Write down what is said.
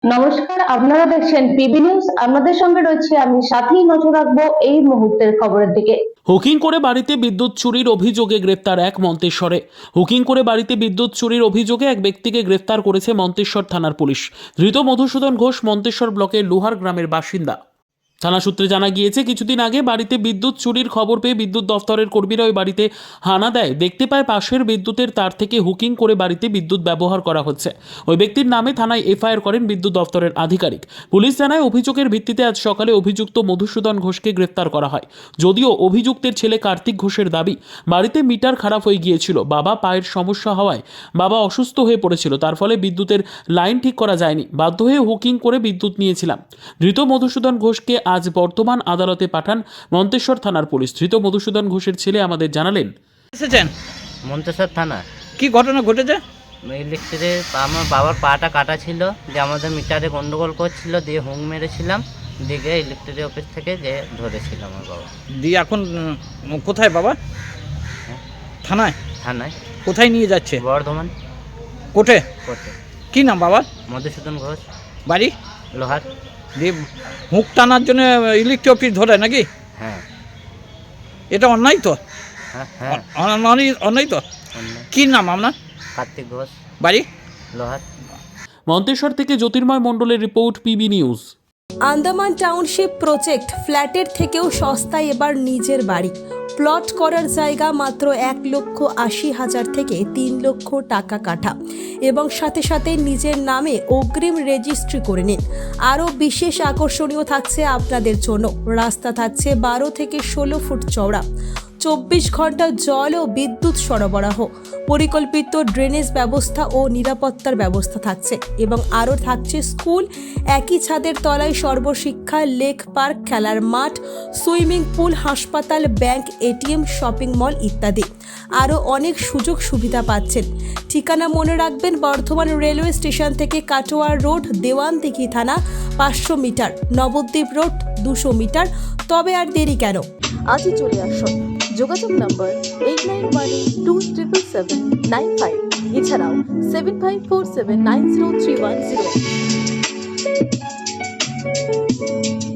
নমস্কার, আপনারা দেখছেন পিবি নিউজ। আপনাদের সঙ্গে রয়েছে আমি, সাথেই নজর রাখবো এই মুহূর্তের খবরের দিকে। হুকিং করে বাড়িতে বিদ্যুৎ চুরির অভিযোগে গ্রেফতার এক মন্তেশ্বরে। হুকিং করে বাড়িতে বিদ্যুৎ চুরির অভিযোগে এক ব্যক্তিকে গ্রেফতার করেছে মন্তেশ্বর থানার পুলিশ। ধৃত মধুসূদন ঘোষ মন্তেশ্বর ব্লকের লোহার গ্রামের বাসিন্দা। থানা সূত্রে জানা গিয়েছে, কিছুদিন আগে বাড়িতে বিদ্যুৎ চুরির খবর পেয়ে বিদ্যুৎ দফতরের কর্মীরা ওই বাড়িতে হানা দেয়। দেখতে পায় পাশের বিদ্যুতের তার থেকে হুকিং করে বাড়িতে বিদ্যুৎ ব্যবহার করা হচ্ছে। ওই ব্যক্তির নামে থানায় এফআইআর করেন বিদ্যুৎ দফতরের আধিকারিক। পুলিশ জানায়, অভিযোগের ভিত্তিতে আজ সকালে অভিযুক্ত মধুসূদন ঘোষকে গ্রেফতার করা হয়। যদিও অভিযুক্তের ছেলে কার্তিক ঘোষের দাবি, বাড়িতে মিটার খারাপ হয়ে গিয়েছিল, বাবা পায়ের সমস্যা হওয়ায় বাবা অসুস্থ হয়ে পড়েছিল, তার ফলে বিদ্যুতের লাইন ঠিক করা যায়নি, বাধ্য হয়ে হুকিং করে বিদ্যুৎ নিয়েছিলাম। ধৃত মধুসূদন ঘোষকে আজ বর্তমান আদালতে পাঠান মন্তেশ্বর থানার পুলিশ। ধৃত মধুসূদন ঘোষের ছেলে আমাদের জানালেন, এসেছেন মন্তেশ্বর থানা কি ঘটনা ঘটেছে? ইলেকট্রিকে আমার বাবার পাটা কাটা ছিল, যে আমাদের মিটারে গন্ডগোল করছিল, দিয়ে হুং মেরেছিলাম, দিয়ে ইলেকট্রিক অফিস থেকে যে ধরেছিল আমার বাবা। দিয়ে এখন কোথায় বাবা? থানায়? থানায়। কোথায় নিয়ে যাচ্ছে? বর্ধমান কোর্টে? কোর্টে। কি নাম বাবা? মধুসূদন ঘোষ, বাড়ি? লোহার। দিয়ে হুক টানার জন্য ইলেকট্রিক অফিস ধরে নাকি? হ্যাঁ এটা অন্যায় তো? হ্যাঁ হ্যাঁ অন্যায় তো? অন্যায়। কি নাম আপনার? কার্তিক ঘোষ, বাড়ি? লোহার। মন্তেশ্বর থেকে জ্যোতির্ময় মণ্ডলের report, PB news. Andaman township project ফ্ল্যাটের থেকেও সস্তায় এবার নিজের বাড়ি। প্লট করার জায়গা মাত্র 1,80,000 থেকে 3 লক্ষ টাকা কাঠা, এবং সাথে সাথে নিজের নামে অগ্রিম রেজিস্ট্রি করে নিন। আরও বিশেষ আকর্ষণীয় থাকছে আপনাদের জন্য, রাস্তা থাকছে 12 থেকে 16 ফুট চওড়া, 24 ঘন্টা জল ও বিদ্যুৎ সরবরাহ, পরিকল্পিত ড্রেনেজ ব্যবস্থা ও নিরাপত্তার ব্যবস্থা থাকছে, এবং আরও থাকছে স্কুল, একই ছাদের তলায় সর্বশিক্ষা, লেক পার্ক, খেলার মাঠ, সুইমিং পুল, হাসপাতাল, ব্যাংক, এটিএম, শপিং মল ইত্যাদি। আরও অনেক সুযোগ সুবিধা পাচ্ছেন। ঠিকানা মনে রাখবেন, বর্ধমান রেলওয়ে স্টেশন থেকে কাটোয়ার রোড, দেওয়ানদিঘি থানা 500 মিটার, নবদ্বীপ রোড 200 মিটার। তবে আর দেরি কেন, আজই চলে আসুন। যোগাযোগ নম্বর 8918277795, এছাড়াও 7547903108।